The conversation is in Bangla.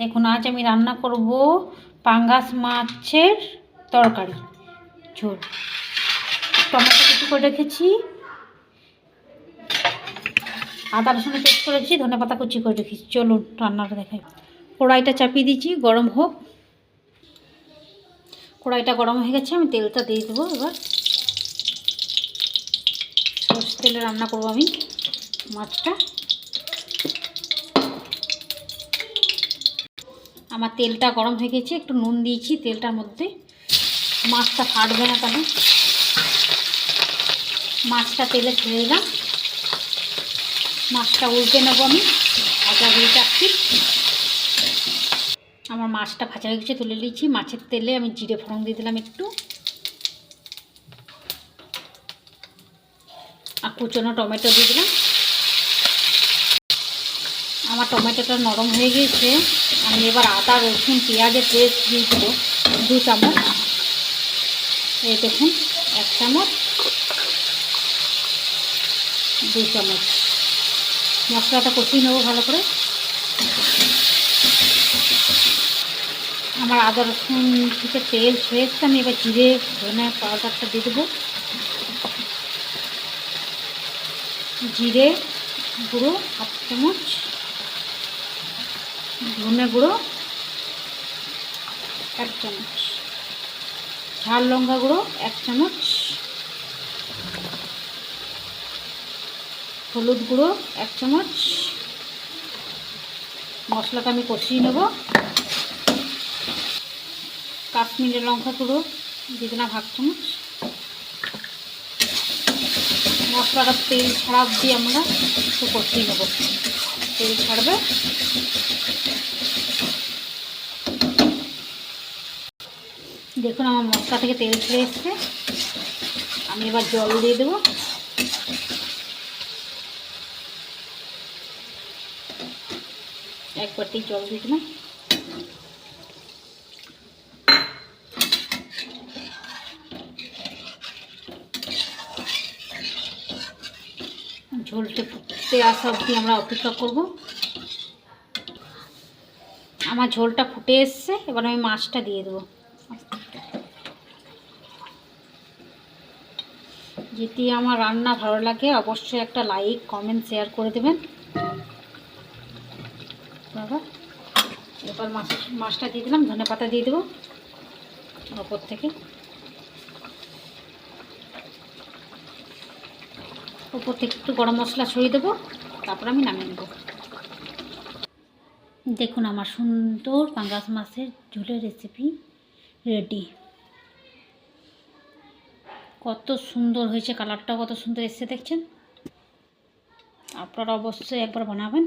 দেখুন আজ আমি রান্না করব পাঙ্গাস মাছের তরকারি ঝোল। টমেটো কুচি করে রেখেছি, আদা রসুন পেস্ট করে রেখেছি, ধনেপাতা কুচি করে রেখেছি। চলুন রান্নাটা দেখাই। কড়াইটা চাপিয়ে দিয়েছি, গরম হোক। কড়াইটা গরম হয়ে গেছে, আমি তেলটা দিয়ে দেবো। এবার সরষের তেলে রান্না করবো আমি মাছটা। আমার তেলটা গরম হয়ে গেছে, একটু নুন দিয়েছি তেলটার মধ্যে। মাছটা ফাটবে না কেন, মাছটা তেলে ছেড়ে দিলাম। মাছটা উল্টে নেবো আমি ভাজা হয়ে চাচ্ছি। আমার মাছটা ভাজা হয়ে গেছে, তুলে নিয়েছি। মাছের তেলে আমি জিরে ফোড়ন দিয়ে দিলাম একটু, আর কুচনো টমেটো দিয়ে দিলাম। আমার টমেটোটা নরম হয়ে গিয়েছে, আমি এবার আদা রসুন পেঁয়াজের পেস্ট দিয়ে দেবো 2 চামচ। এই দেখুন 1 চামচ, 2 চামচ। মশলাটা কষিয়ে নেবো ভালো করে। আমার আদা রসুন থেকে তেল ছেড়ে এসছে, আমি এবার জিরে ধনে পাউডারটা দিয়ে দেবো। জিরে গুঁড়ো 1 চামচ, ধনে গুঁড়ো 1 চামচ, ঝাল লঙ্কা গুঁড়ো 1 চামচ, হলুদ গুঁড়ো 1 চামচ। মশলাটা আমি কষিয়ে নেব। কাশ্মীরি লঙ্কা গুঁড়ো দিয়ে দিলাম 1 চামচ। মশলাটা তেল ছাড়া দিয়ে আমরা একটু কষিয়ে নেব, তেল ছাড়বে। দেখুন আমার মশলা থেকে তেল ছেড়ে এসছে, আমি এবার জল দিয়ে দেবো। এক বাটি জল দিয়ে দিলাম। ঝোলটা ফুটতে আসা অবধি আমরা অপেক্ষা করব। আমার ঝোলটা ফুটে এসছে, এবার আমি মাছটা দিয়ে দেবো। যদি আমার রান্না ভালো লাগে অবশ্যই একটা লাইক কমেন্ট শেয়ার করে দেবেন দাদা। এবার মাছটা দিয়ে দিলাম, ধনেপাতা দিয়ে দেবো ওপর থেকে। ওপর থেকে একটু গরম মশলা ছড়িয়ে দেবো, তারপর আমি নামিয়ে নেব। দেখুন আমার সুন্দর পাঙ্গাস মাছের ঝোলের রেসিপি রেডি। কত সুন্দর হয়েছে, কালারটাও কত সুন্দর এসছে দেখছেন। আপনারা অবশ্যই একবার বানাবেন।